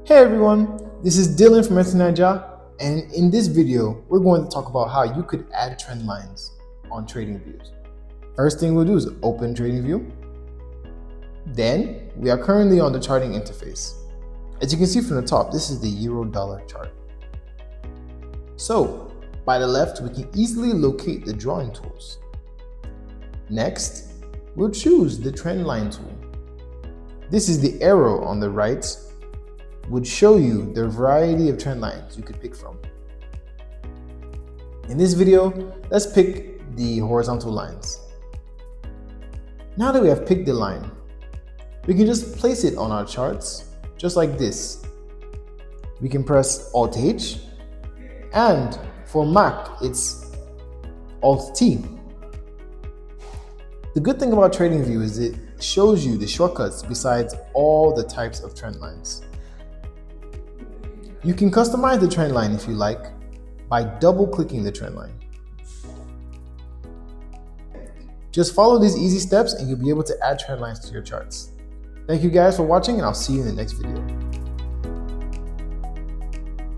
Hey everyone, this is Dylan from Nigeria, and in this video, we're going to talk about how you could add trend lines on TradingView. First thing we'll do is open TradingView. Then, we are currently on the charting interface. As you can see from the top, this is the euro-dollar chart. So, by the left, we can easily locate the drawing tools. Next, we'll choose the trend line tool. This is the arrow on the right, would show you the variety of trend lines you could pick from. In this video, let's pick the horizontal lines. Now that we have picked the line, we can just place it on our charts, just like this. We can press Alt-H, and for Mac, it's Alt-T. The good thing about TradingView is it shows you the shortcuts besides all the types of trend lines. You can customize the trend line if you like by double-clicking the trend line. Just follow these easy steps and you'll be able to add trend lines to your charts. Thank you guys for watching, and I'll see you in the next video.